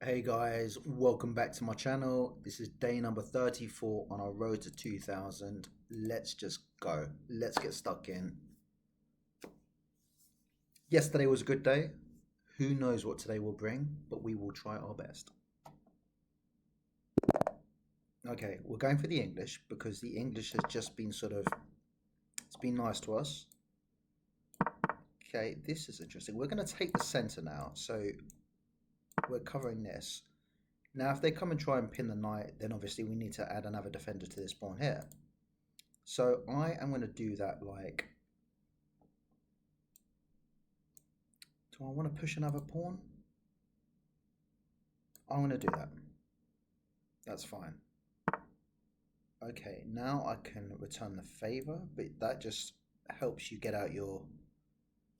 Hey guys, welcome back to my channel. This is day number 34 on our road to 2000. Let's just go. Let's get stuck in. Yesterday was a good day. Who knows what today will bring, but we will try our best. Okay, we're going for the English because the English has just been it's been nice to us. Okay, this is interesting. We're going to take the center now. So we're covering this. Now, if they come and try and pin the knight, then obviously we need to add another defender to this pawn here. So I am going to do that like... Do I want to push another pawn? I'm going to do that. That's fine. Okay, now I can return the favor, but that just helps you get out your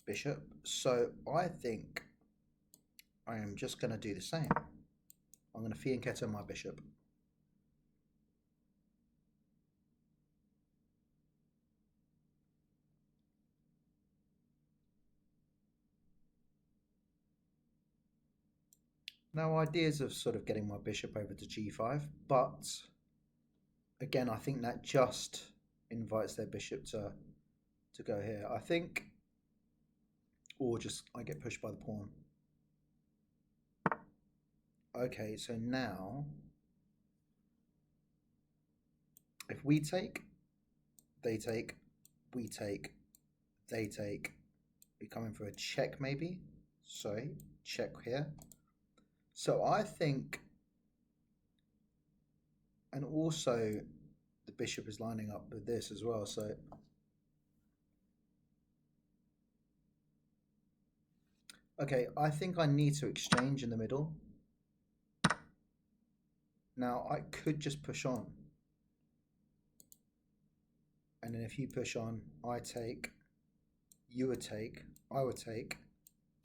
bishop. So I think I am just going to do the same. I'm going to fianchetto my bishop. Now, ideas of sort of getting my bishop over to g5, but again, I think that just invites their bishop to go here. I think, or just I get pushed by the pawn. Okay, so now if we take, they take, we take, they take, we come in for a check maybe. Sorry, check here. So I think, and also the bishop is lining up with this as well. So okay, I think I need to exchange in the middle. Now I could just push on. And then if you push on, I take, you would take, I would take,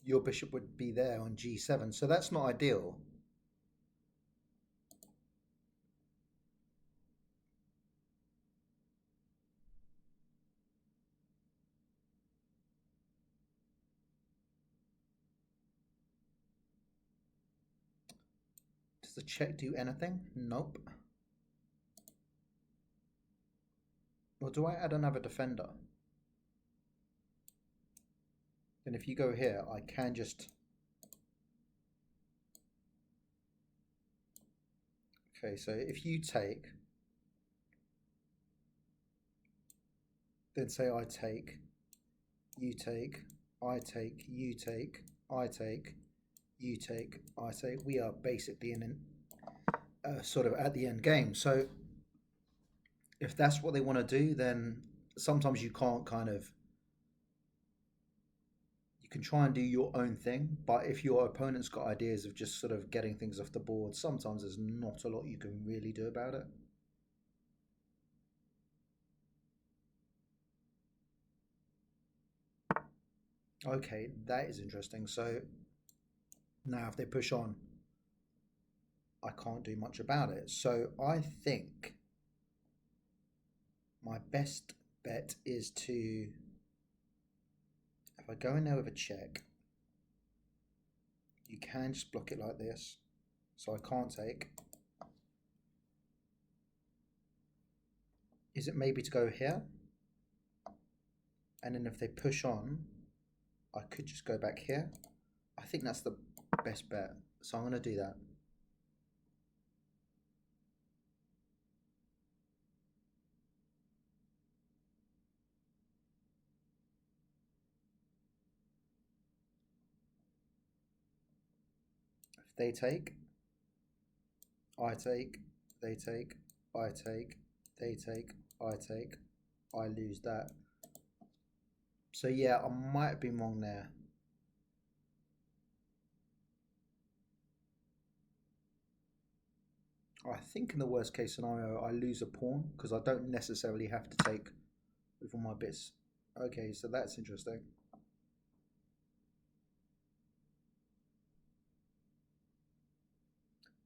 your bishop would be there on g7. So that's not ideal. Does the check do anything? Nope. Or do I add another defender? Then if you go here, I can just... Okay, so if you take, then say I take, you take, I take, you take, I take, you take, I take. We are basically in sort of at the end game. So if that's what they want to do, then sometimes you can't kind of, you can try and do your own thing, but if your opponent's got ideas of just sort of getting things off the board, sometimes there's not a lot you can really do about it. Okay, that is interesting. So now if they push on, I can't do much about it. So I think my best bet is to, if I go in there with a check, you can just block it like this. So I can't take. Is it maybe to go here? And then if they push on, I could just go back here. I think that's the best bet. So I'm going to do that. If they take, I take, they take, I take, they take, I take, I lose that. So yeah, I might have been wrong there. I think in the worst case scenario, I lose a pawn because I don't necessarily have to take with all my bits. Okay, so that's interesting.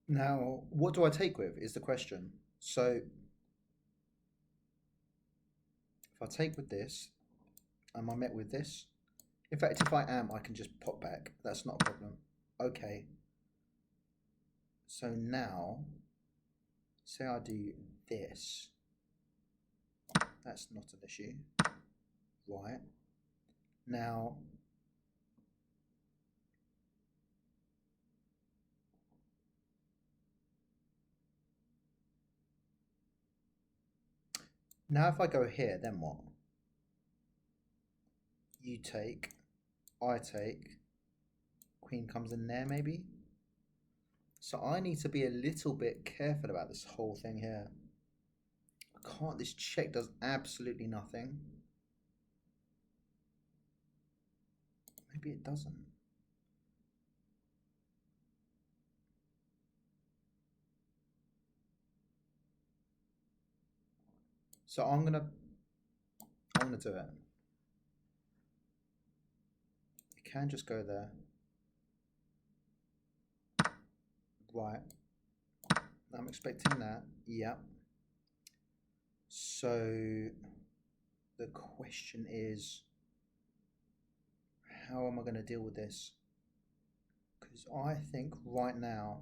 Now, what do I take with is the question. So if I take with this, am I met with this? In fact, if I am, I can just pop back. That's not a problem. Okay. So now, say I do this. That's not an issue. Right. Now, if I go here, then what? You take, I take, queen comes in there maybe? So I need to be a little bit careful about this whole thing here. I can't, this check does absolutely nothing. Maybe it doesn't. So I'm gonna do it. It can just go there. Right. I'm expecting that. Yep. So the question is, how am I going to deal with this? Because I think right now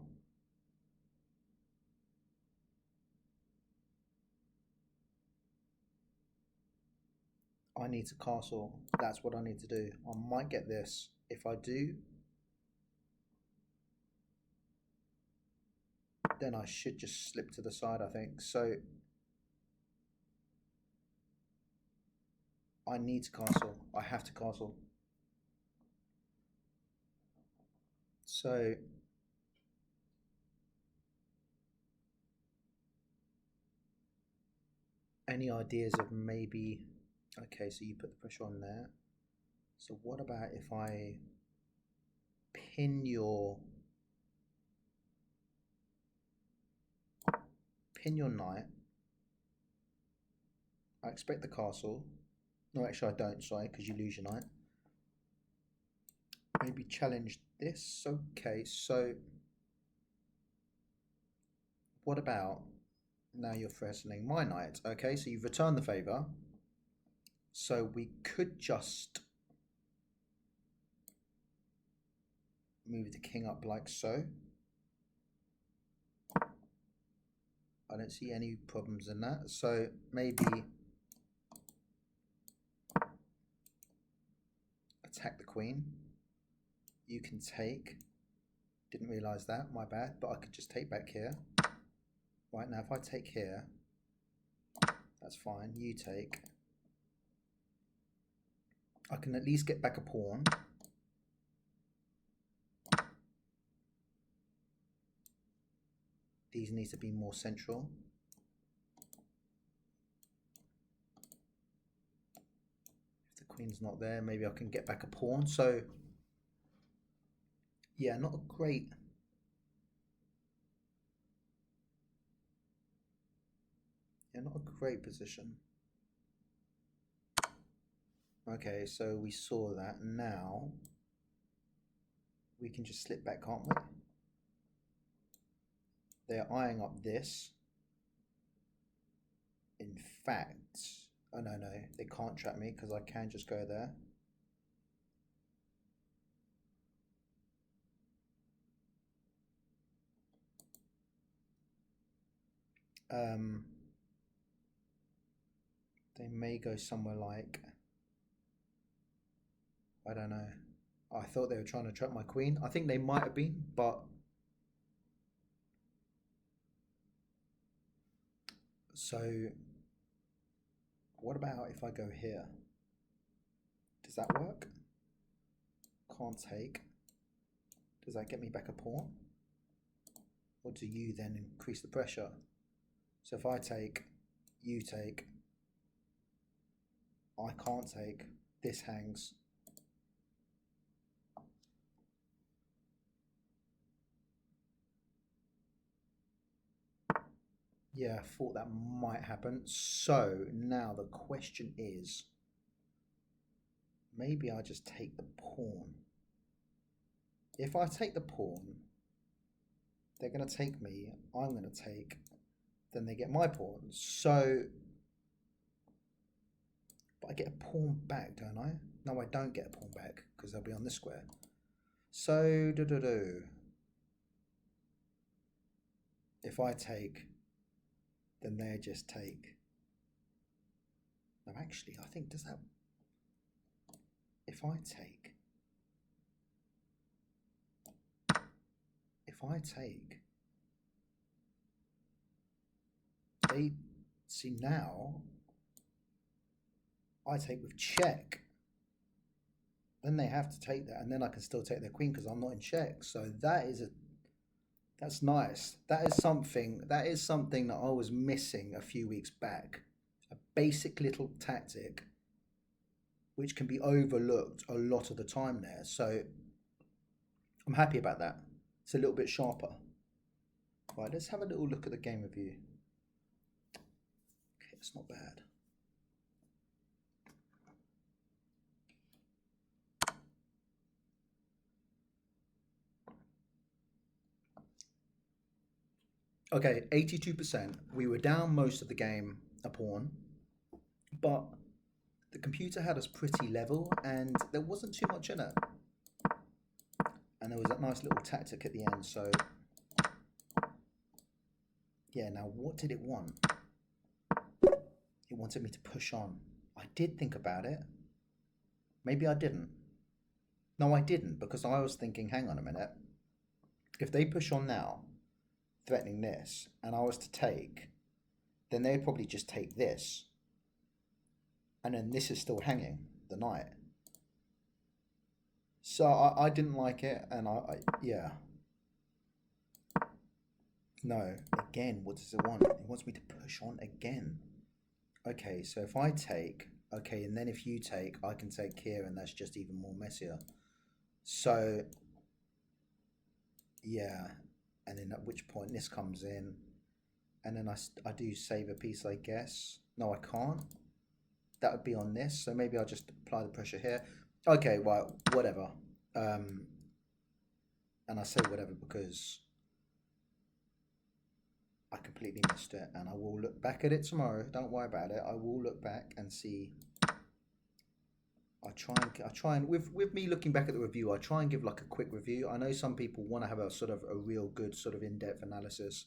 I need to castle. That's what I need to do. I might get this. If I do, then I should just slip to the side, I think. So I need to castle. I have to castle. So any ideas of maybe, okay, so you put the pressure on there. So what about if I pin your knight? I expect the castle. No, actually I don't, sorry, because you lose your knight. Maybe challenge this. Okay, so what about now you're threatening my knight? Okay, so you've returned the favor. So we could just move the king up like so. I don't see any problems in that. So maybe attack the queen. You can take. Didn't realize that, my bad, but I could just take back here. Right, now if I take here, that's fine. You take. I can at least get back a pawn. These need to be more central. If the queen's not there, maybe I can get back a pawn. So yeah, not a great position. Okay, so we saw that. Now we can just slip back, can't we? They're eyeing up this. In fact, oh no, they can't trap me because I can just go there. They may go somewhere like, I don't know. I thought they were trying to trap my queen. I think they might have been, but so what about if I go here? Does that work? Can't take. Does that get me back a pawn? Or do you then increase the pressure? So if I take, you take, I can't take, this hangs. Yeah, I thought that might happen. So now the question is, maybe I just take the pawn. If I take the pawn, they're going to take me, I'm going to take, then they get my pawn. So, but I get a pawn back, don't I? No, I don't get a pawn back because they'll be on this square. So, If I take, then they just take. No, actually, I think, does that... If I take... If I take... They... See, now... I take with check. Then they have to take that, and then I can still take their queen because I'm not in check. So that is a... That's nice. That is something that I was missing a few weeks back. A basic little tactic which can be overlooked a lot of the time there. So I'm happy about that. It's a little bit sharper. Right, let's have a little look at the game review. Okay, it's not bad. Okay, 82%. We were down most of the game a pawn, but the computer had us pretty level and there wasn't too much in it. And there was that nice little tactic at the end, so... Yeah, now what did it want? It wanted me to push on. I did think about it. Maybe I didn't. No, I didn't, because I was thinking, hang on a minute. If they push on now, threatening this, and I was to take, then they'd probably just take this. And then this is still hanging, the knight. So I didn't like it, and yeah. No, again, what does it want? It wants me to push on again. Okay, so if I take, okay, and then if you take, I can take here, and that's just even more messier. So, yeah, and then at which point this comes in, and then I do save a piece, I guess. No, I can't. That would be on this, so maybe I'll just apply the pressure here. Okay, well, whatever. And I say whatever because I completely missed it, and I will look back at it tomorrow. Don't worry about it. I will look back and see. I try and with me looking back at the review, I try and give like a quick review. I know some people want to have a sort of a real good sort of in-depth analysis,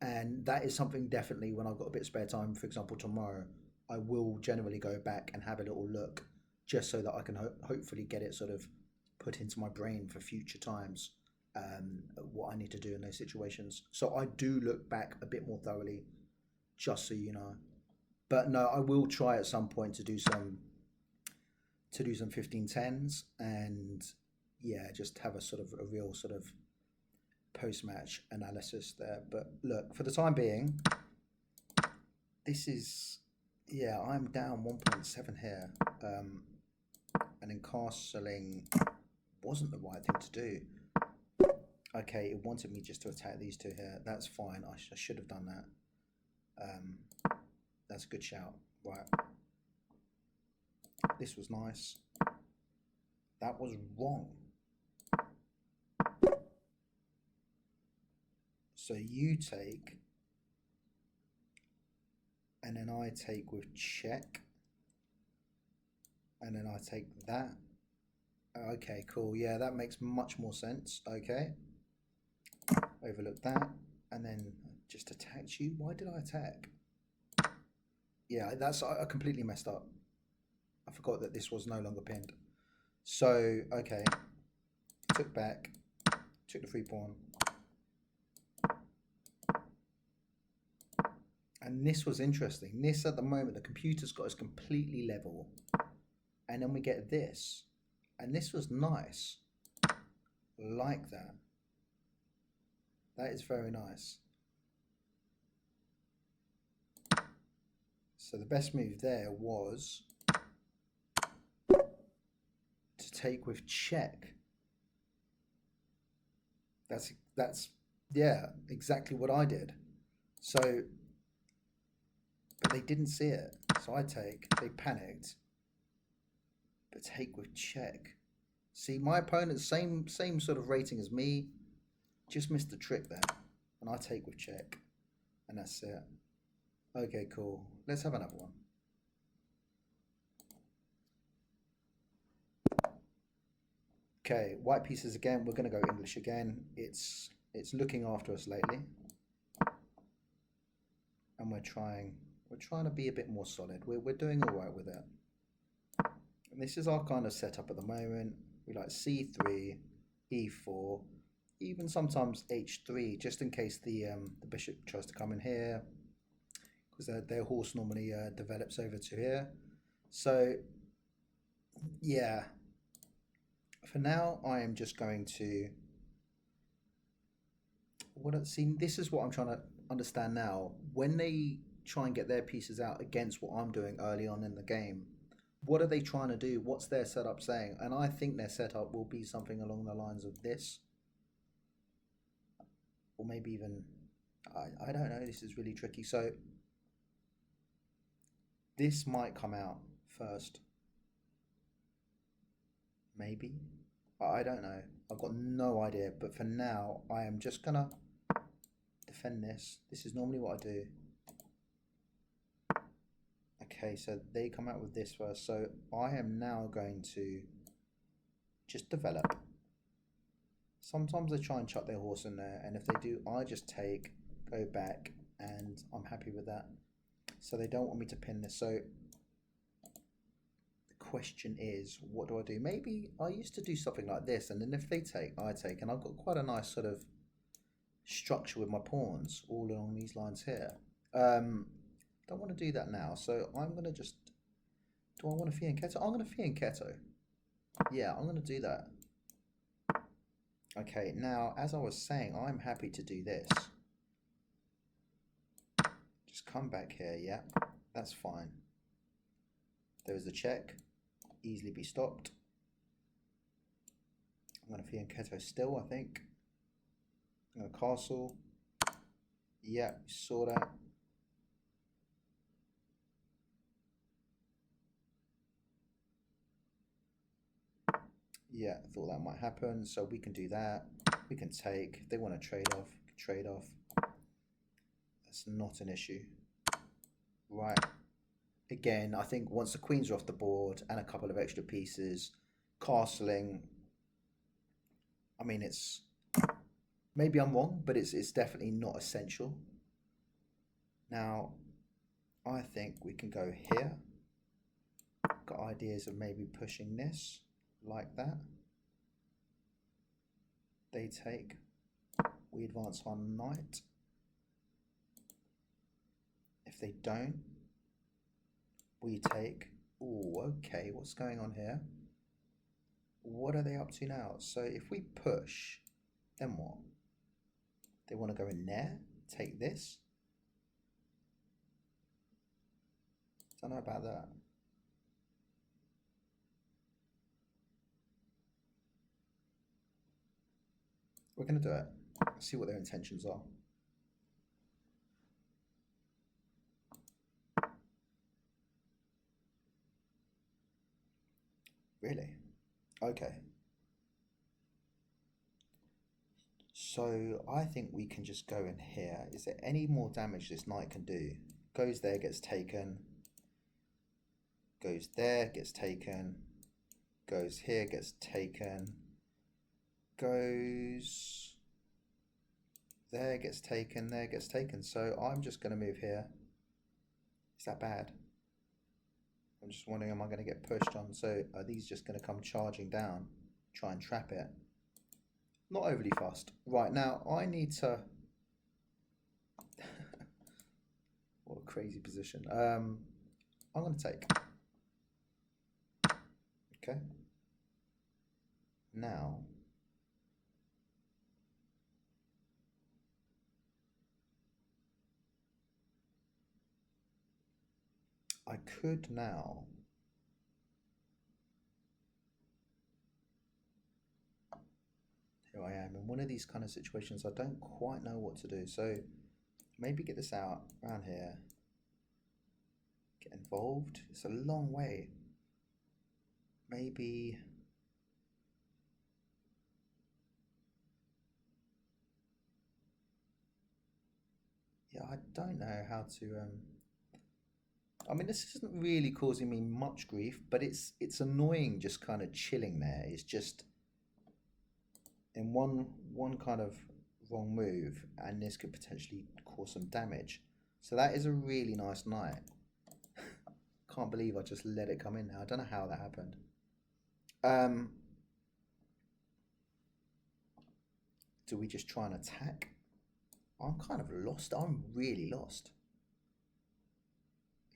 and that is something definitely when I've got a bit of spare time, for example tomorrow, I will generally go back and have a little look just so that I can hopefully get it sort of put into my brain for future times, what I need to do in those situations. So I do look back a bit more thoroughly, just so you know. But no, I will try at some point to do some 1510s, and yeah, just have a sort of a real sort of post-match analysis there. But look, for the time being, this is, yeah, I'm down 1.7 here, and then castling wasn't the right thing to do. Okay, it wanted me just to attack these two here. That's fine. I should have done that. That's a good shout. Right. This was nice. That was wrong. So you take, and then I take with check, and then I take that. Okay, cool. Yeah, that makes much more sense. Okay. Overlook that, and then just attacked you. Why did I attack? Yeah, that's, I completely messed up. I forgot that this was no longer pinned. So, okay. Took back. Took the free pawn. And this was interesting. This, at the moment, the computer's got us completely level. And then we get this. And this was nice. Like that. That is very nice. So the best move there was to take with check. That's yeah, exactly what I did. So, but they didn't see it. So I take, they panicked. But take with check. See, my opponent's same sort of rating as me, just missed the trick there. And I take with check. And that's it. Okay, cool. Let's have another one. Okay, white pieces again. We're going to go English again. It's looking after us lately. we're trying to be a bit more solid. We're doing all right with it. And this is our kind of setup at the moment. We like c3, e4, even sometimes h3, just in case the bishop tries to come in here, because their horse normally develops over to here. So yeah, for now I am just going to see. This is what I'm trying to understand now. When they try and get their pieces out against what I'm doing early on in the game, what are they trying to do? What's their setup saying? And I think their setup will be something along the lines of this, or maybe even I don't know. This is really tricky. So this might come out first, maybe. I don't know. I've got no idea. But for now, I am just gonna defend this. This is normally what I do. Okay, so they come out with this first. So I am now going to just develop. Sometimes they try and chuck their horse in there, and if they do, I just take, go back, and I'm happy with that. So they don't want me to pin this. So the question is, what do I do? Maybe I used to do something like this, and then if they take, I take, and I've got quite a nice sort of structure with my pawns all along these lines here. Don't want to do that now, so I'm going to just, do I want to fianchetto? I'm going to fianchetto. Yeah, I'm going to do that. Okay, now, as I was saying, I'm happy to do this. Just come back here, yeah, that's fine. There was the check, easily be stopped. I'm going to fianchetto still, I think. I'm going to castle. Yeah, saw that. Yeah, I thought that might happen, so we can do that. We can take. If they want to trade off, we can trade off. That's not an issue. Right. Again, I think once the queens are off the board and a couple of extra pieces, castling, I mean, it's, maybe I'm wrong, but it's definitely not essential. Now, I think we can go here. Got ideas of maybe pushing this like that. They take. We advance our knight. If they don't, we take. Oh, okay, what's going on here? What are they up to now? So if we push, then what? They want to go in there, take this. Don't know about that. We're going to do it. See what their intentions are. Really? Okay. So I think we can just go in here. Is there any more damage this knight can do? Goes there, gets taken. Goes there, gets taken. Goes here, gets taken. Goes there, gets taken, there, gets taken. So I'm just going to move here. Is that bad? I'm just wondering, am I going to get pushed on? So are these just going to come charging down? Try and trap it. Not overly fast. Right, now I need to... What a crazy position. I'm going to take. Okay. Now... I could now... Here I am in one of these kind of situations. I don't quite know what to do. So maybe get this out around here. Get involved. It's a long way. Maybe... Yeah, I don't know how to... I mean, this isn't really causing me much grief, but it's annoying just kind of chilling there. It's just in one kind of wrong move, and this could potentially cause some damage. So that is a really nice knight. Can't believe I just let it come in now. I don't know how that happened. Do we just try and attack? I'm kind of lost. I'm really lost.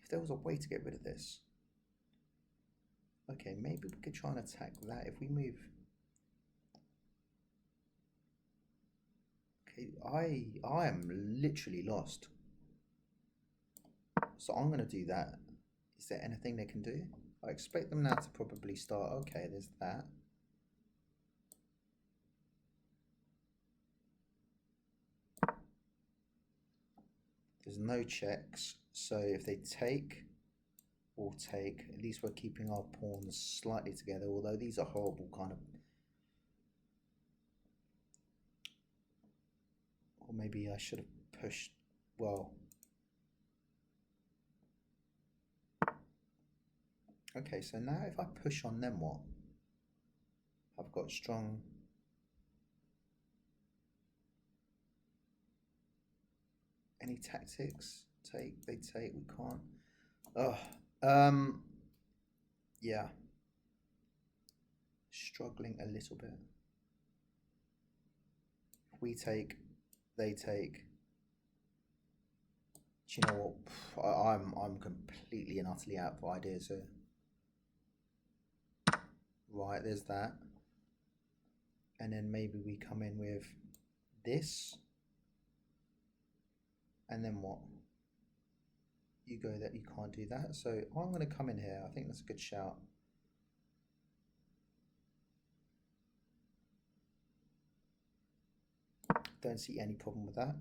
If there was a way to get rid of this. Okay, maybe we could try and attack that if we move. Okay, I am literally lost. So I'm going to do that. Is there anything they can do? I expect them now to probably start. Okay, there's that. There's no checks. So if they take or take, at least we're keeping our pawns slightly together. Although these are horrible kind of. Or maybe I should have pushed. Well. Okay, so now if I push on them, what? I've got strong. Any tactics? Take, they take, we can't. Oh, yeah. Struggling a little bit. We take, they take. Do you know what? I'm completely and utterly out of ideas here. Right, there's that. And then maybe we come in with this. And then what? You go that you can't do that. So I'm going to come in here. I think that's a good shout. Don't see any problem with that.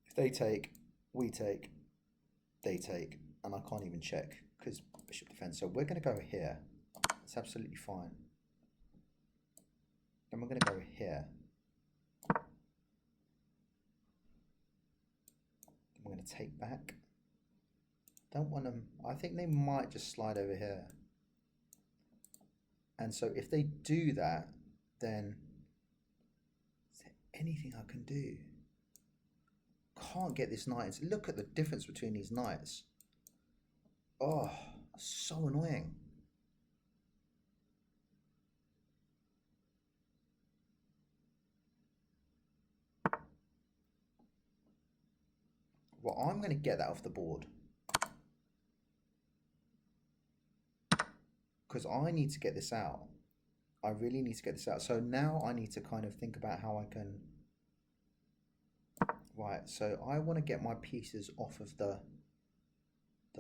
If they take, we take, they take, and I can't even check because bishop defense. So we're going to go here. It's absolutely fine. Then we're going to go here. Then we're going to take back. Don't want them. I think they might just slide over here. And so if they do that, then is there anything I can do? Can't get this knight. Look at the difference between these knights. Oh, so annoying. Well, I'm going to get that off the board. Because I need to get this out. I really need to get this out. So now I need to kind of think about how I can... Right, so I want to get my pieces off of the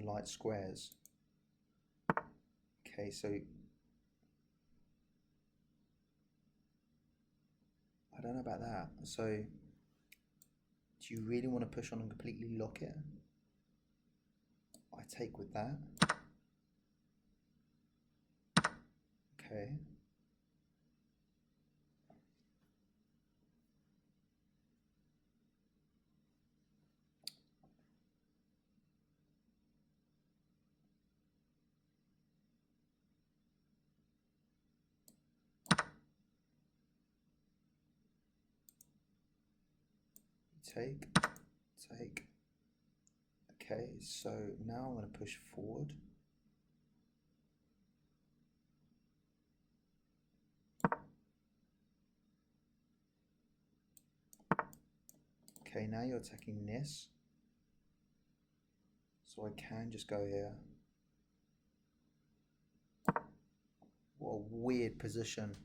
light squares. Okay, so... I don't know about that. So, do you really want to push on and completely lock it? I take with that. Okay. Take, take. Okay, so now I'm going to push forward. Okay, now you're attacking this. So I can just go here. What a weird position.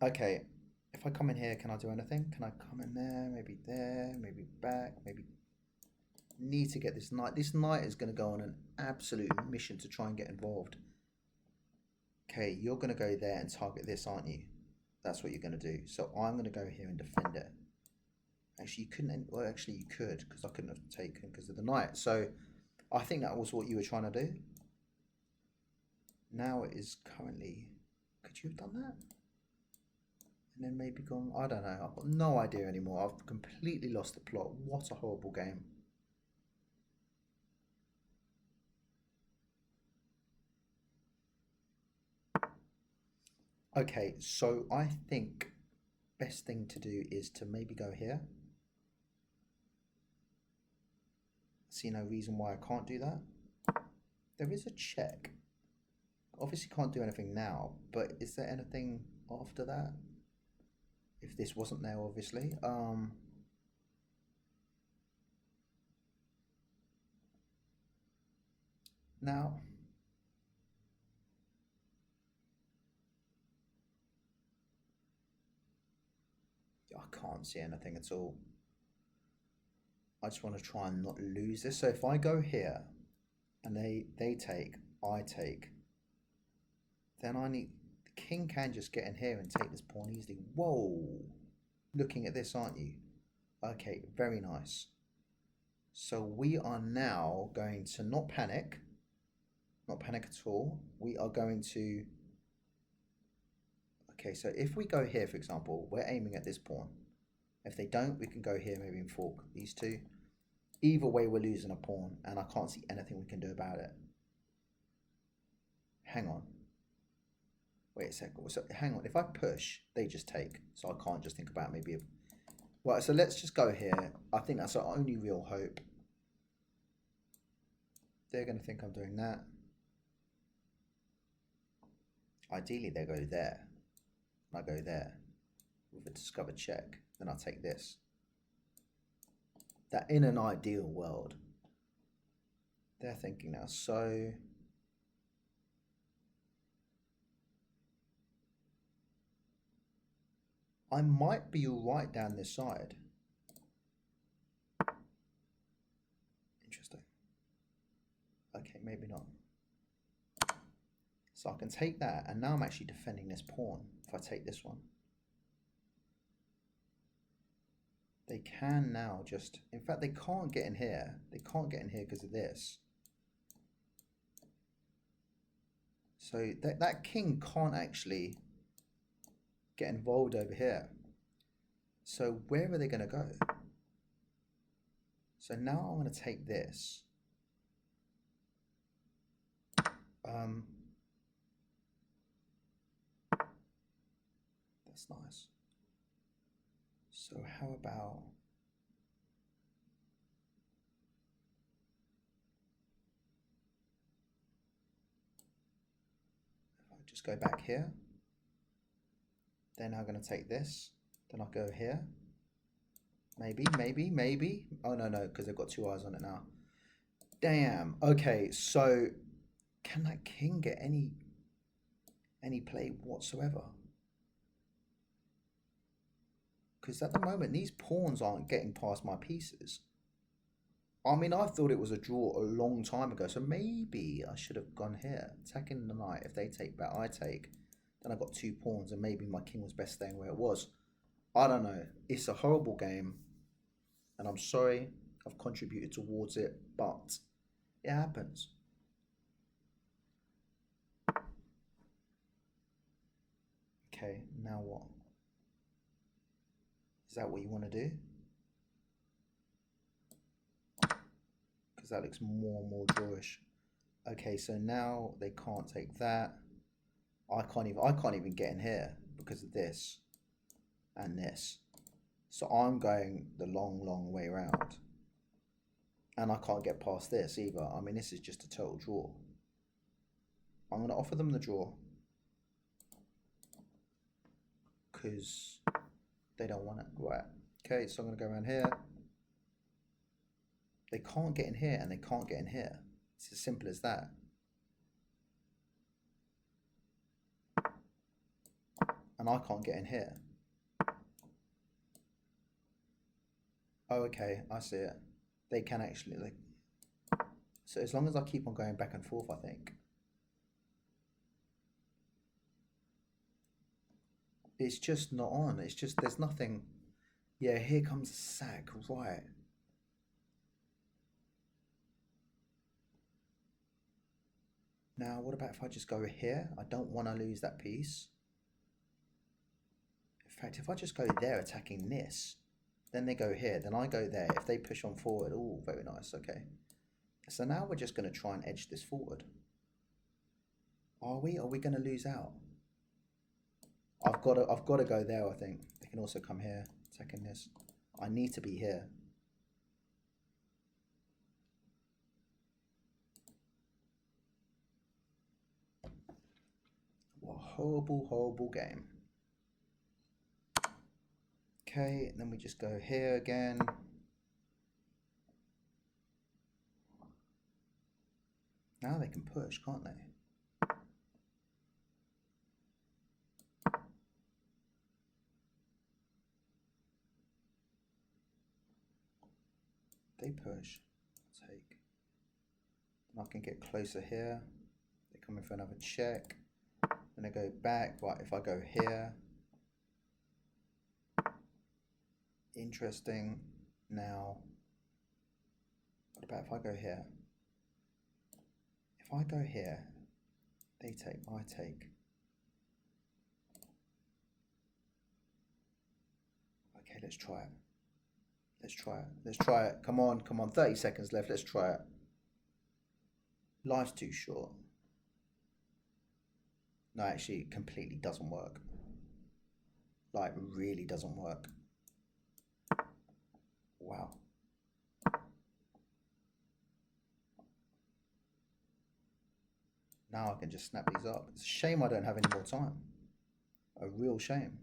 Okay, if I come in here, can I do anything? Can I come in there, maybe back, maybe... Need to get this knight. This knight is going to go on an absolute mission to try and get involved. Okay, you're going to go there and target this, aren't you? That's what you're going to do. So I'm going to go here and defend it. Actually, you couldn't... Well, actually, you could, because I couldn't have taken because of the knight. So I think that was what you were trying to do. Now it is currently... Could you have done that? And then maybe gone... I don't know. I've got no idea anymore. I've completely lost the plot. What a horrible game. Okay, so I think best thing to do is to maybe go here. See no reason why I can't do that. There is a check. Obviously can't do anything now, but is there anything after that? If this wasn't there, obviously. Now, I can't see anything at all. I just want to try and not lose this. So if I go here and they take, I take, then I need, the king can just get in here and take this pawn easily. Whoa! Looking at this, aren't you? Okay, very nice. So we are now going to not panic at all. We are going to, okay, so if we go here, for example, we're aiming at this pawn. If they don't, we can go here, maybe and fork these two. Either way, we're losing a pawn, and I can't see anything we can do about it. Hang on. Wait a second. So hang on. If I push, they just take. So I can't just think about maybe. Right, so let's just go here. I think that's our only real hope. They're going to think I'm doing that. Ideally, they go there. I go there with a discovered check. Then I'll take this. That in an ideal world, they're thinking now. So I might be right down this side. Interesting. Okay, maybe not. So I can take that, and now I'm actually defending this pawn if I take this one. They can now just, in fact, they can't get in here. They can't get in here because of this. So that king can't actually get involved over here. So where are they going to go? So now I'm going to take this. That's nice. So how about if I just go back here? Then I'm going to take this. Then I'll go here. Maybe. Oh, no, because they've got two eyes on it now. Damn. Okay, so can that king get any play whatsoever? Because at the moment, these pawns aren't getting past my pieces. I mean, I thought it was a draw a long time ago, so maybe I should have gone here. Attacking the knight. If they take back, I take. Then I got two pawns, and maybe my king was best staying where it was. I don't know. It's a horrible game, and I'm sorry I've contributed towards it, but it happens. Okay, now what? Is that what you want to do? Because that looks more and more drawish. Okay, so now they can't take that. I can't even get in here because of this and this. So I'm going the long way around. And I can't get past this either. I mean, this is just a total draw. I'm going to offer them the draw. Because they don't want it. Right. Okay, so I'm going to go around here. They can't get in here and they can't get in here. It's as simple as that. And I can't get in here. Oh, okay, I see it. They can actually, so as long as I keep on going back and forth, I think. It's just not on. It's just, there's nothing. Yeah, here comes a sack, right. Now, what about if I just go here? I don't want to lose that piece. In fact, if I just go there attacking this, then they go here, then I go there. If they push on forward, oh, very nice, okay. So now we're just going to try and edge this forward. Are we? Are we going to lose out? I've got to go there. I think they can also come here, attacking this. I need to be here. What a horrible, horrible game. Okay, and then we just go here again. Now they can push, can't they? They push. Take. And I can get closer here. They come in for another check. Then I go back. Right, if I go here. Interesting. Now, what about if I go here? If I go here, they take, I take. Okay, let's try it. Let's try it. Let's try it. Come on, come on. 30 seconds left. Let's try it. Life's too short. No, actually, it completely doesn't work. Like, really doesn't work. Wow. Now I can just snap these up. It's a shame I don't have any more time. A real shame.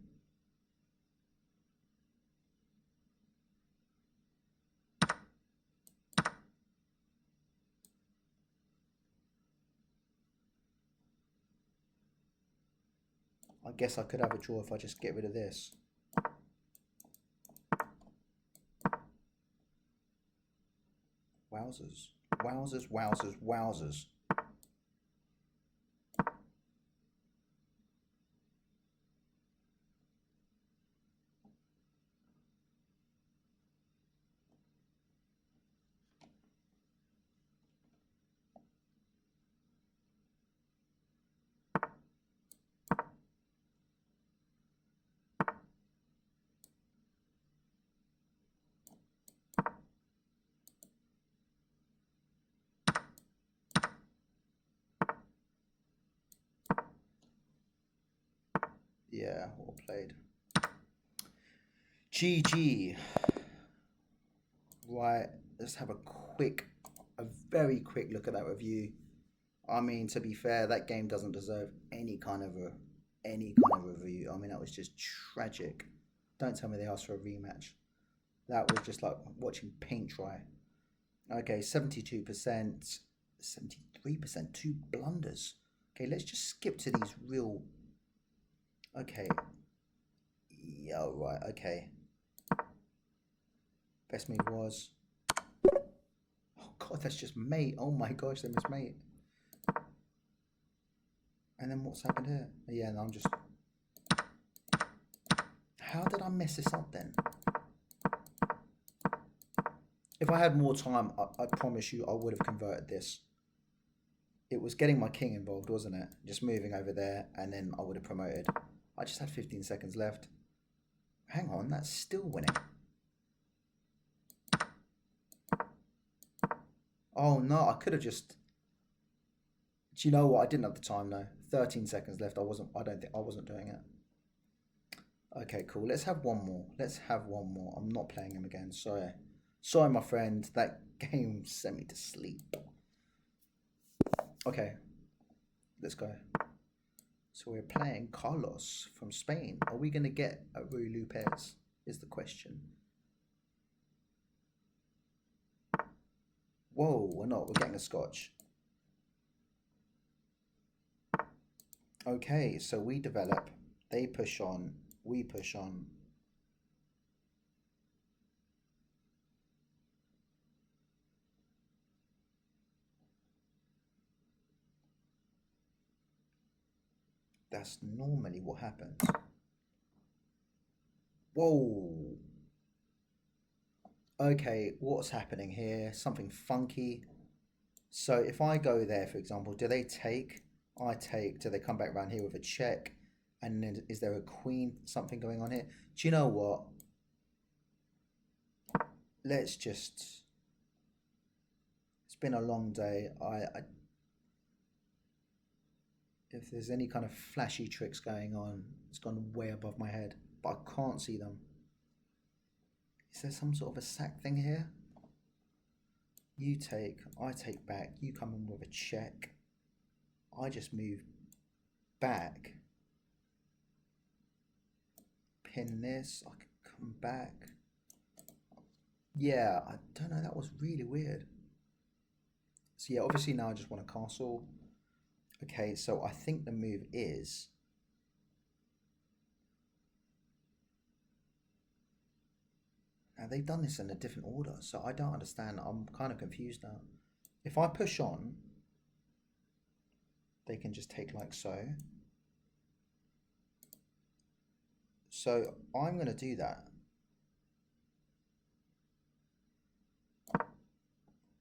I guess I could have a draw if I just get rid of this. Wowzers. Wowzers, wowzers, wowzers. Yeah, well played. GG. Right, let's have a very quick look at that review. I mean, to be fair, that game doesn't deserve any kind of review. I mean, that was just tragic. Don't tell me they asked for a rematch. That was just like watching paint dry. Okay, 72%, 73%, 2 blunders. Okay, let's just skip to these real... Okay. Yeah, right, okay. Best move was... Oh god, that's just mate. Oh my gosh, they missed mate. And then what's happened here? Yeah, and I'm just... How did I mess this up then? If I had more time, I promise you I would have converted this. It was getting my king involved, wasn't it? Just moving over there, and then I would have promoted. I just had 15 seconds left. Hang on, that's still winning. Oh no, I could have just... Do you know what? I didn't have the time though. 13 seconds left. I don't think I wasn't doing it. Okay, cool. Let's have one more. Let's have one more. I'm not playing him again. Sorry. Sorry, my friend. That game sent me to sleep. Okay. Let's go. So we're playing Carlos from Spain. Are we going to get a Rui Lopez is the question. Whoa, we're not. We're getting a Scotch. Okay, so we develop. They push on. We push on. That's normally what happens. Whoa. Okay, what's happening here? Something funky. So if I go there, for example, do they take? I take. Do they come back around here with a check? And then is there a queen? Something going on here? Do you know what? Let's just... It's been a long day. if there's any kind of flashy tricks going on. It's gone way above my head, but I can't see them. Is there some sort of a sack thing here? You take, I take back, you come in with a check. I just move back. Pin this, I can come back. Yeah, I don't know, that was really weird. So yeah, obviously now I just want a castle. Okay, so I think the move is... Now they've done this in a different order, so I don't understand. I'm kind of confused now. If I push on, they can just take like so. So I'm going to do that.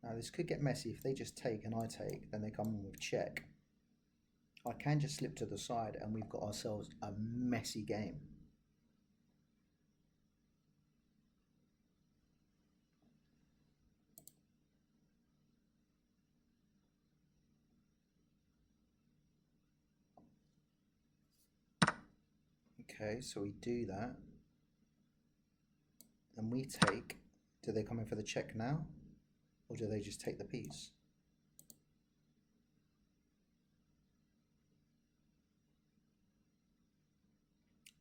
Now this could get messy. If they just take and I take, then they come in with check. I can just slip to the side and we've got ourselves a messy game. Okay, so we do that. Then we take. Do they come in for the check now? Or do they just take the piece?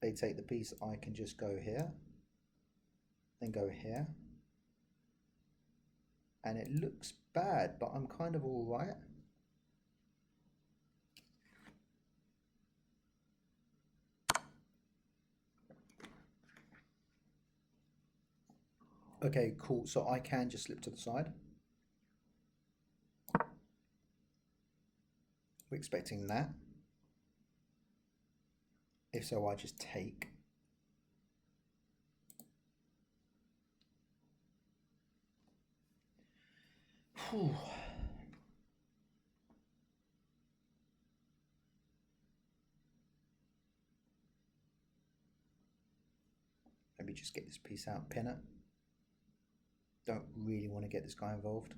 They take the piece, I can just go here. Then go here. And it looks bad, but I'm kind of all right. Okay, cool. So I can just slip to the side. We're expecting that. If so, I just take. Whew. Maybe just get this piece out, pin it. Don't really want to get this guy involved.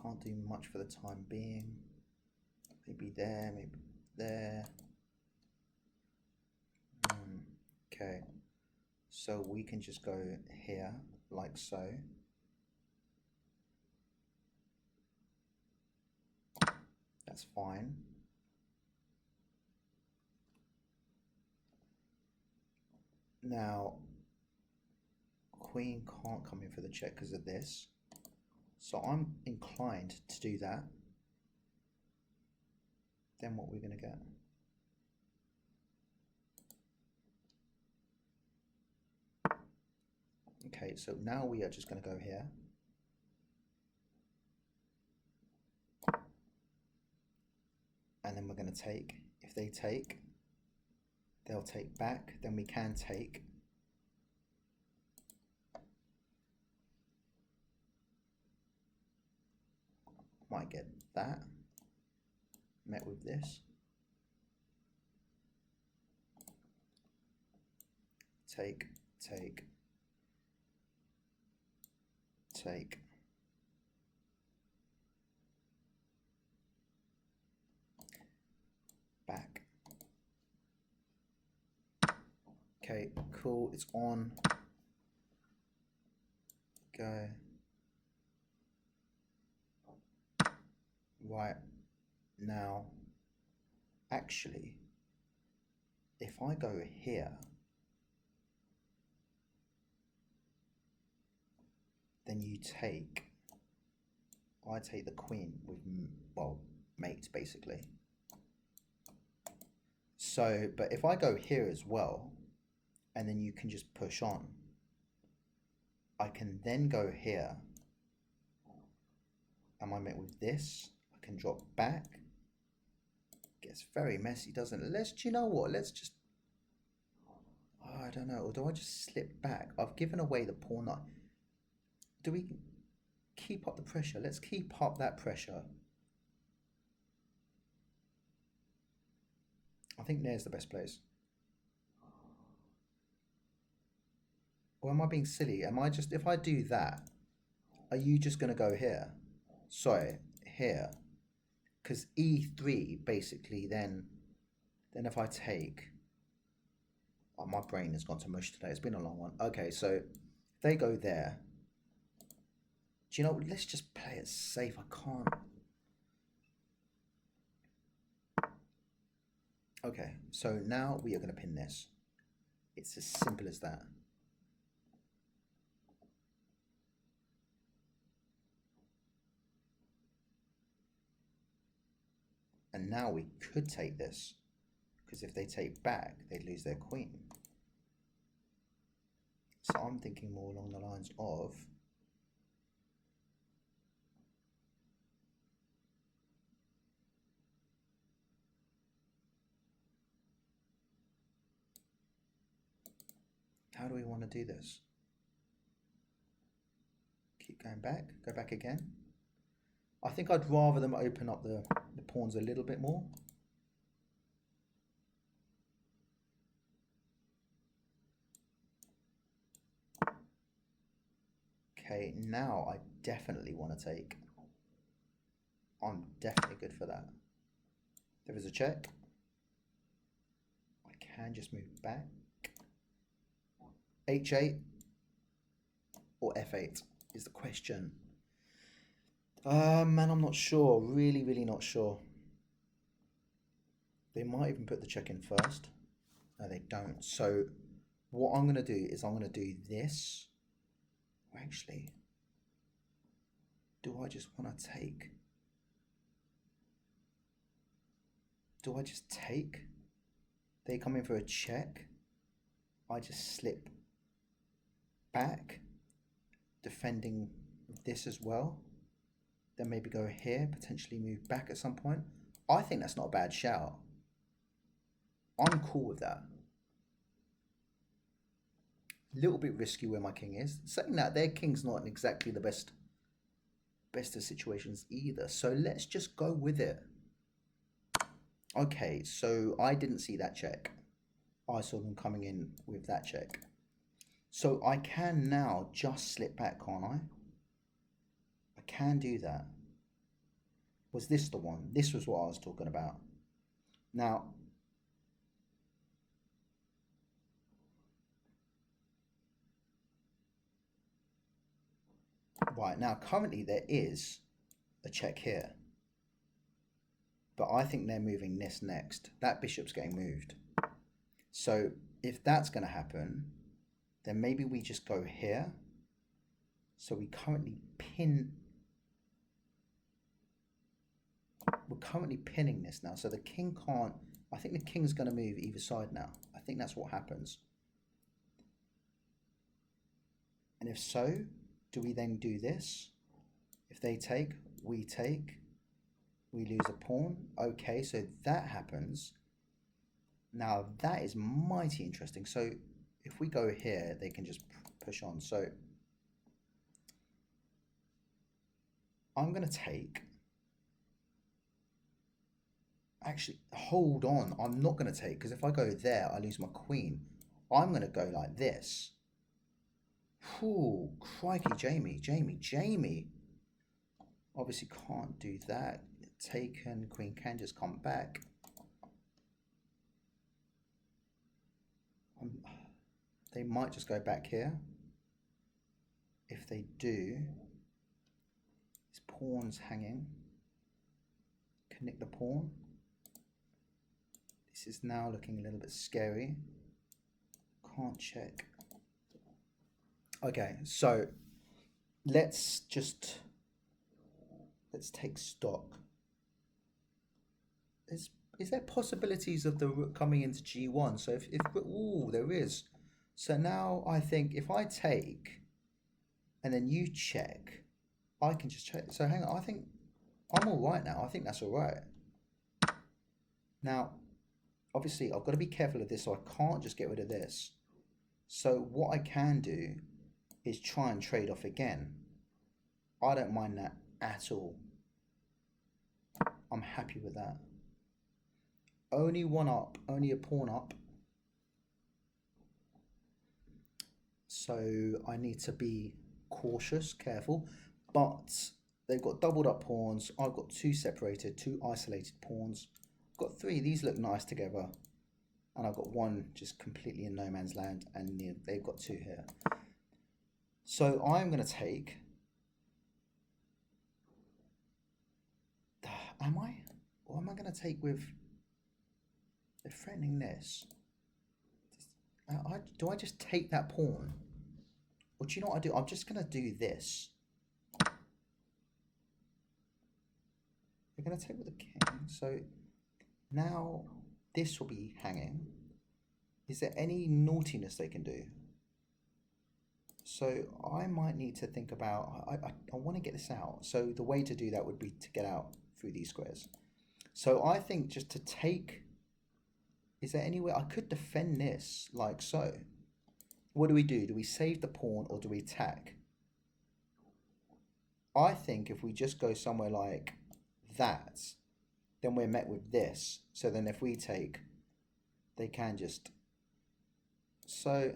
Can't do much for the time being. Maybe there, maybe there. Okay, so we can just go here like so. That's fine. Now, queen can't come in for the check because of this. So I'm inclined to do that. Then what we're going to get? Okay, so now we are just going to go here. And then we're going to take. If they take, they'll take back. Then we can take. Might get that. Met with this. Take, take, take. Back. Okay, cool, it's on. Go. Right, now, actually, if I go here, then you take, I take the queen with, well, mate, basically. So, but if I go here as well, and then you can just push on, I can then go here. Am I met with this? I can drop back. Gets very messy, doesn't it? Do you know what? Let's just, oh, I don't know. Or do I just slip back? I've given away the pawn. Do we keep up the pressure? Let's keep up that pressure. I think there's the best place. Or am I being silly? Am I just, if I do that, are you just going to go here? Sorry, here. because e3 basically then if I take, oh, my brain has gone to mush today. It's been a long one. Okay, so if they go there, do you know, let's just play it safe. I can't. Okay, so now we are going to pin this. It's as simple as that. And now we could take this, because if they take back, they'd lose their queen. So I'm thinking more along the lines of, how do we want to do this? Keep going back, go back again. I think I'd rather them open up the pawns a little bit more. Okay, now I definitely want to take. I'm definitely good for that. There is a check. I can just move back. H8 or F8 is the question. Man, I'm not sure. Really not sure. They might even put the check in first. No, they don't. So what I'm going to do is I'm going to do this. Actually, do I just want to take? Do I just take? They come in for a check. I just slip back, defending this as well. Then maybe go here, potentially move back at some point. I think that's not a bad shout. I'm cool with that. A little bit risky where my king is. Saying that, their king's not in exactly the best of situations either. So let's just go with it. Okay, so I didn't see that check. I saw them coming in with that check. So I can now just slip back, can't I? I can do that. Was this the one? This was what I was talking about. Now, right, now currently there is a check here. But I think they're moving this next. That bishop's getting moved. So if that's going to happen, then maybe we just go here. So we currently pin. We're currently pinning this now. So the king can't. I think the king's going to move either side now. I think that's what happens. And if so, do we then do this? If they take, we take. We lose a pawn. Okay, so that happens. Now that is mighty interesting. So if we go here, they can just push on. So I'm going to take. Actually, hold on. I'm not going to take, because if I go there, I lose my queen. I'm going to go like this. Ooh, crikey, Jamie. Obviously can't do that. Taken, queen can just come back. They might just go back here. If they do, this pawn's hanging. Can nick the pawn. This is now looking a little bit scary. Can't check. Okay, so let's take stock. Is there possibilities of the rook coming into g1? So if ooh, there is. So now I think if I take and then you check, I can just check. So hang on, I think I'm all right now. I think that's all right. Now, obviously, I've got to be careful of this, so I can't just get rid of this. So what I can do is try and trade off again. I don't mind that at all. I'm happy with that. Only one up, only a pawn up. So I need to be cautious, careful. But they've got doubled up pawns. I've got two separated, two isolated pawns. I've got three. These look nice together. And I've got one just completely in no man's land, and they've got two here. So I'm going to take... Am I? Or am I going to take with... They're threatening this. Do I just take that pawn? Or do you know what I do? I'm just going to do this. They're going to take with the king. So now this will be hanging. Is there any naughtiness they can do? So I might need to think about... I want to get this out. So the way to do that would be to get out through these squares. So I think just to take... Is there any way I could defend this like so? What do we do? Do we save the pawn or do we attack? I think if we just go somewhere like that, then we're met with this. So then if we take, they can just... So,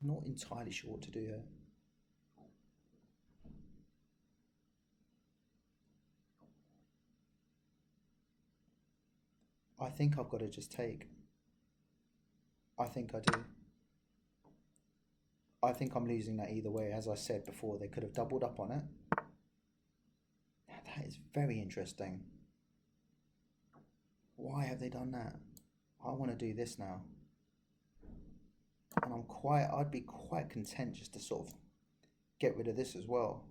I'm not entirely sure what to do here. I think I've got to just take. I think I do. I think I'm losing that either way. As I said before, they could have doubled up on it. That is very interesting. Why have they done that? I want to do this now. And I'd be quite content just to sort of get rid of this as well.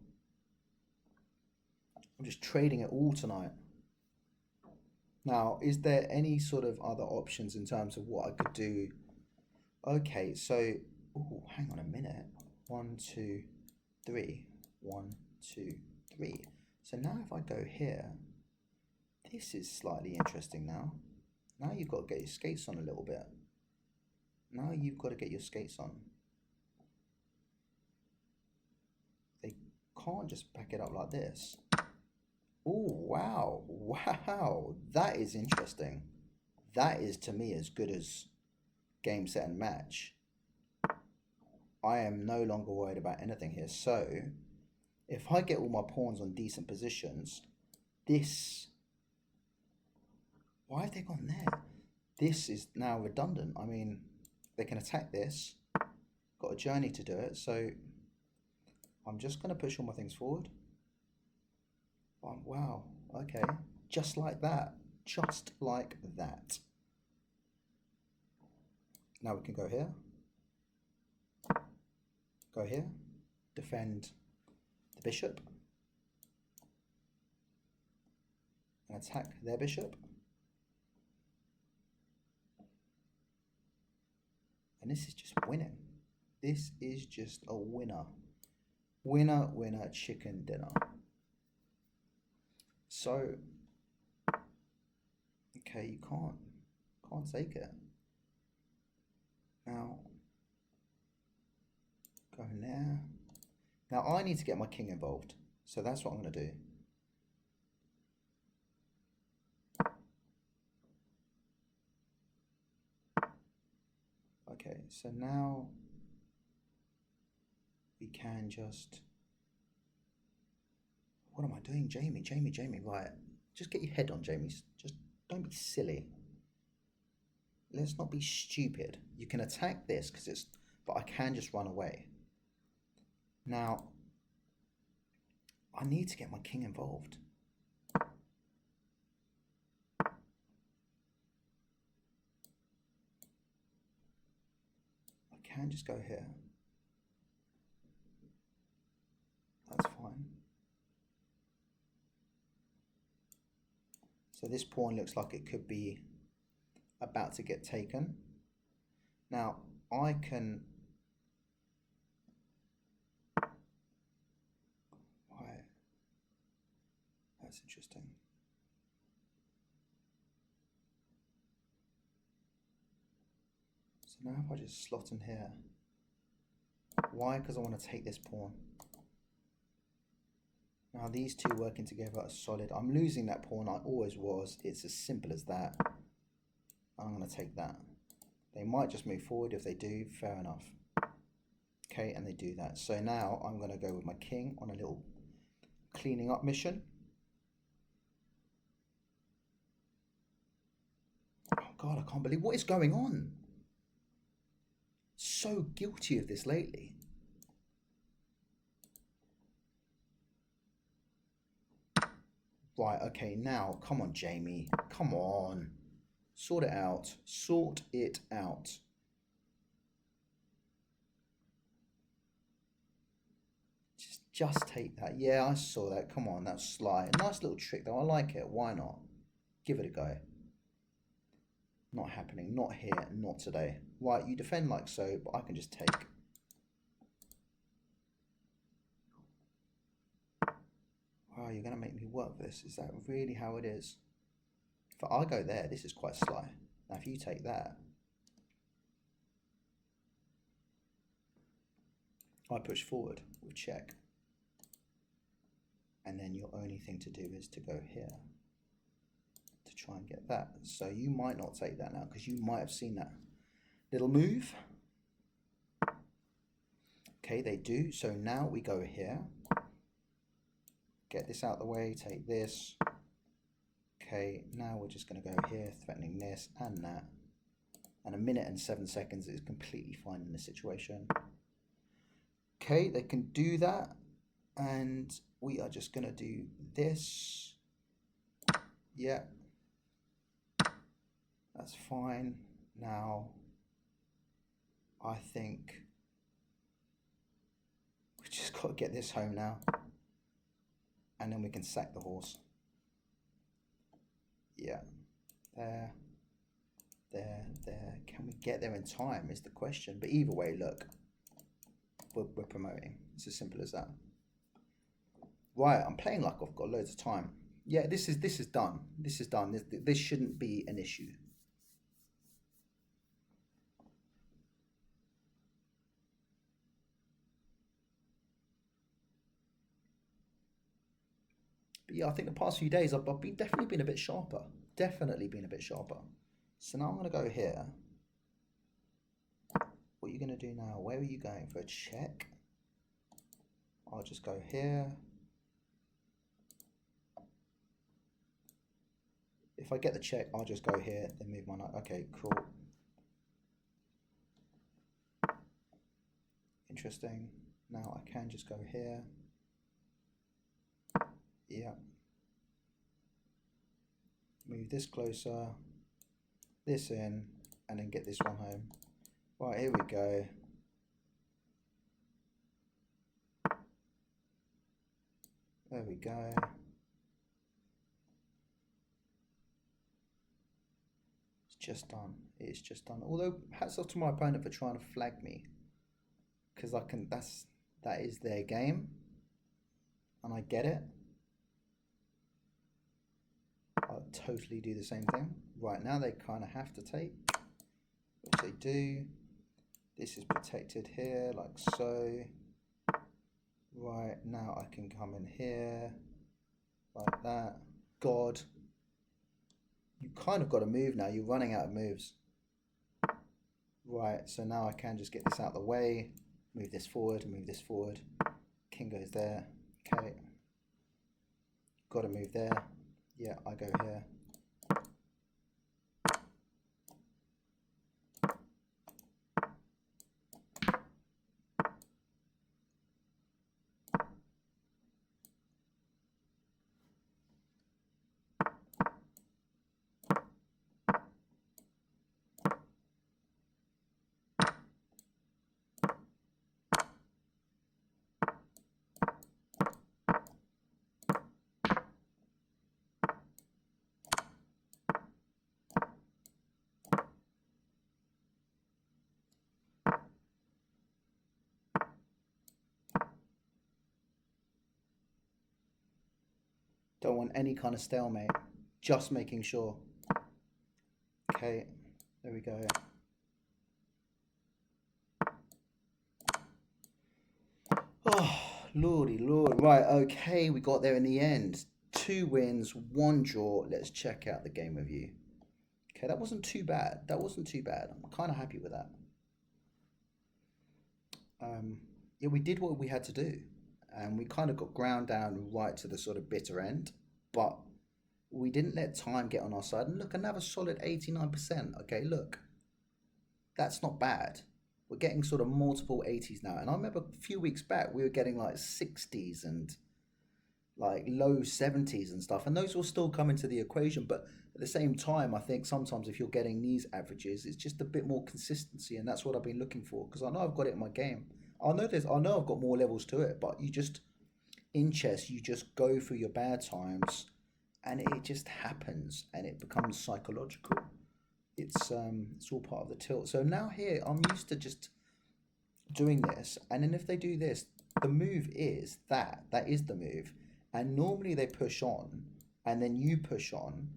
I'm just trading it all tonight. Now, is there any sort of other options in terms of what I could do? Okay, so, ooh, hang on a minute. 1, 2, 3. 1, 2, 3. So now if I go here, this is slightly interesting now. Now you've got to get your skates on a little bit. Now you've got to get your skates on. They can't just back it up like this. Oh, wow. Wow. That is interesting. That is, to me, as good as game, set, and match. I am no longer worried about anything here. So, if I get all my pawns on decent positions, this... Why have they gone there? This is now redundant. I mean, they can attack this. Got a journey to do it, so I'm just going to push all my things forward. Wow, okay. Just like that. Just like that. Now we can go here. Go here. Defend the bishop. And attack their bishop. And this is just winning. This is just a winner. Winner, winner, chicken dinner. So, okay, you can't take it. Now, go in there. Now I need to get my king involved. So that's what I'm going to do. Okay, so now we can just... What am I doing? Jamie, right. Just get your head on, Jamie. Just don't be silly. Let's not be stupid. You can attack this, but I can just run away. Now, I need to get my king involved. I can just go here. That's fine. So this pawn looks like it could be about to get taken. Now, I can... Why? That's interesting. So now if I just slot in here. Why? Because I want to take this pawn. Now these two working together are solid. I'm losing that pawn, I always was. It's as simple as that. I'm going to take that. They might just move forward. If they do, fair enough. Okay, and they do that. So now I'm going to go with my king on a little cleaning up mission. Oh God, I can't believe what is going on. So guilty of this lately. Right, okay, now, come on, Jamie. Come on. Sort it out. Sort it out. Just take that. Yeah, I saw that. Come on, that's sly. A nice little trick, though. I like it. Why not? Give it a go. Not happening. Not here. Not today. Right, you defend like so, but I can just take. Wow, you're going to make me work this. Is that really how it is? If I go there, this is quite sly. Now, if you take that, I push forward with check. And then your only thing to do is to go here to try and get that. So you might not take that now because you might have seen that little move. Okay, they do. So now we go here. Get this out of the way, take this. Okay, now we're just going to go here, threatening this and that. And 1 minute and 7 seconds is completely fine in this situation. Okay, they can do that. And we are just going to do this. Yeah. That's fine. Now, I think we just got to get this home now. And then we can sack the horse. Yeah. There. There. There. Can we get there in time is the question. But either way, look. We're promoting. It's as simple as that. Right, I'm playing like I've got loads of time. Yeah, this is done. This is done. This shouldn't be an issue. But yeah, I think the past few days I've definitely been a bit sharper. Definitely been a bit sharper. So now I'm going to go here. What are you going to do now? Where are you going for a check? I'll just go here. If I get the check, I'll just go here, then move my knight. Okay, cool. Interesting. Now I can just go here. Yeah. Move this closer, this in, and then get this one home. Right, here we go. There we go. It's just done. It's just done. Although, hats off to my opponent for trying to flag me. Because that is their game. And I get it. I'll totally do the same thing. Right, now they kind of have to take, which they do. This is protected here, like so. Right, now I can come in here, like that. God. You kind of got to move now. You're running out of moves. Right, so now I can just get this out of the way. Move this forward, move this forward. King goes there. Okay. Got to move there. Yeah, I go here. Don't want any kind of stalemate. Just making sure. Okay, there we go. Oh, lordy lord. Right, okay, we got there in the end. 2 wins, 1 draw. Let's check out the game review. Okay, that wasn't too bad. That wasn't too bad. I'm kind of happy with that. Yeah, we did what we had to do. and we kind of got ground down right to the sort of bitter end, but we didn't let time get on our side. And look, another solid 89%. Okay, look, that's not bad. We're getting sort of multiple 80s now. And I remember a few weeks back, we were getting like 60s and like low 70s and stuff. And those will still come into the equation. But at the same time, I think sometimes if you're getting these averages, it's just a bit more consistency. And that's what I've been looking for, because I know I've got it in my game. I know I've got more levels to it, but you just, in chess, you just go through your bad times and it just happens and it becomes psychological. It's all part of the tilt. So now here I'm used to just doing this, and then if they do this, the move is that is the move, and normally they push on and then you push on,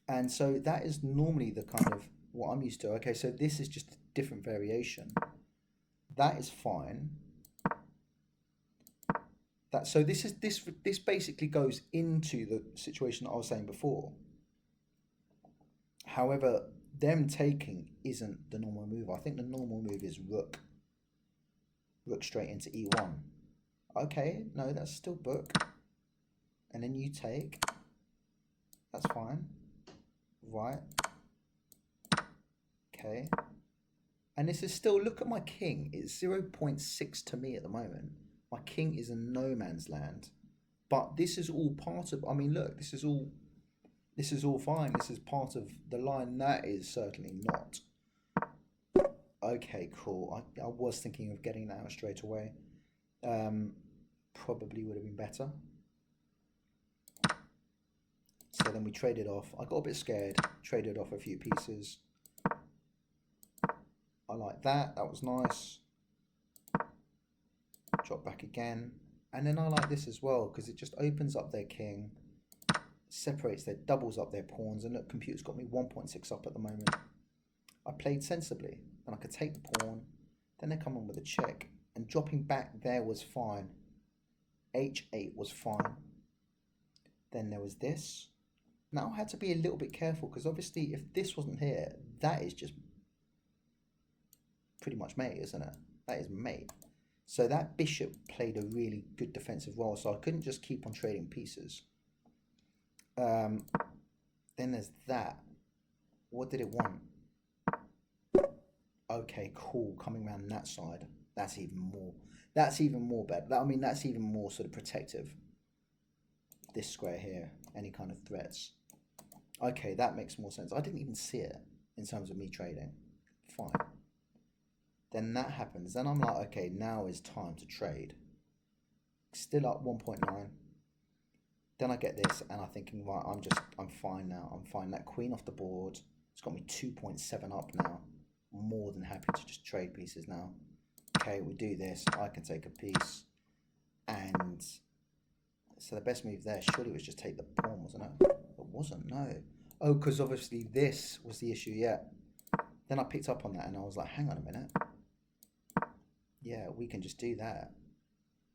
and so that is normally the kind of what I'm used to. Okay, so this is just a different variation. That is fine. That, so this basically goes into the situation that I was saying before. However, them taking isn't the normal move. I think the normal move is rook straight into e1. Okay, no, that's still book. And then you take. That's fine. Right. Okay. And this is still, look at my king. It's 0.6 to me at the moment. My king is in no man's land. But this is all part of, I mean, look, this is all fine. This is part of the line. That is certainly not. Okay, cool. I was thinking of getting that out straight away. Probably would have been better. So then we traded off. I got a bit scared. Traded off a few pieces. I like that. That was nice. Drop back again. And then I like this as well, because it just opens up their king. Separates their, doubles up their pawns, and look, computer's got me 1.6 up at the moment. I played sensibly, and I could take the pawn, then they come on with a check, and dropping back there was fine. H8 was fine. Then there was this. Now I had to be a little bit careful, because obviously if this wasn't here, that is just pretty much mate, isn't it? That is mate. So that bishop played a really good defensive role, so I couldn't just keep on trading pieces. Then there's that. What did it want? Okay, cool. Coming around that side. That's even more. That's even more better. I mean, that's even more sort of protective. This square here. Any kind of threats. Okay, that makes more sense. I didn't even see it in terms of me trading. Fine. Then that happens. Then I'm like, okay, now is time to trade. Still up 1.9. Then I get this, and I'm thinking, right, I'm fine now. I'm fine. That queen off the board. It's got me 2.7 up now. More than happy to just trade pieces now. Okay, we do this. I can take a piece. And so the best move there surely was just take the pawn, wasn't it? It wasn't, no. Oh, because obviously this was the issue, yeah. Then I picked up on that, and I was like, hang on a minute. Yeah, we can just do that.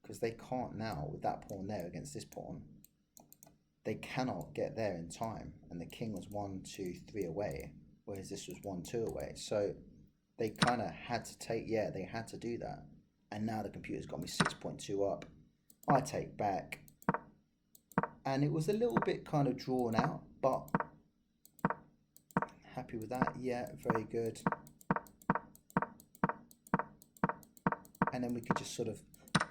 Because they can't now, with that pawn there against this pawn. They cannot get there in time, and the king was 1, 2, 3 away, whereas this was 1, 2 away. So they kind of had to take, yeah, they had to do that. And now the computer's got me 6.2 up. I take back, and it was a little bit kind of drawn out, but happy with that. Yeah, very good. And then we could just sort of,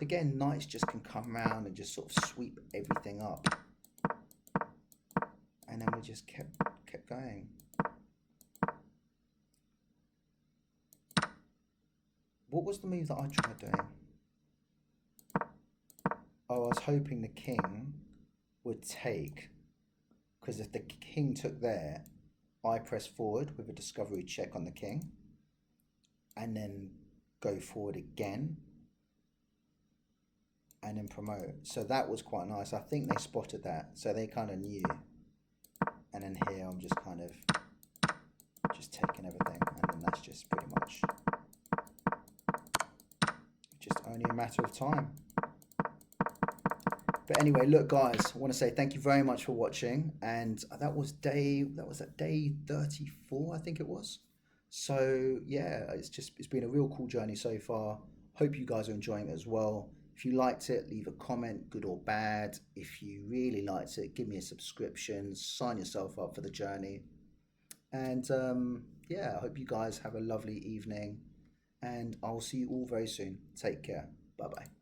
again, knights just can come around and just sort of sweep everything up. And then we just kept going. What was the move that I tried doing? Oh, I was hoping the king would take, because if the king took there, I press forward with a discovery check on the king, and then go forward again, and then promote. So that was quite nice. I think they spotted that, so they kind of knew. And then here I'm just kind of just taking everything, and then that's just pretty much just only a matter of time. But anyway, look guys, I want to say thank you very much for watching, and that was day 34, I think it was. So yeah, it's been a real cool journey so far. Hope you guys are enjoying it as well. If you liked it, leave a comment, good or bad. If you really liked it, give me a subscription, sign yourself up for the journey. And yeah, I hope you guys have a lovely evening. And I'll see you all very soon. Take care. Bye bye.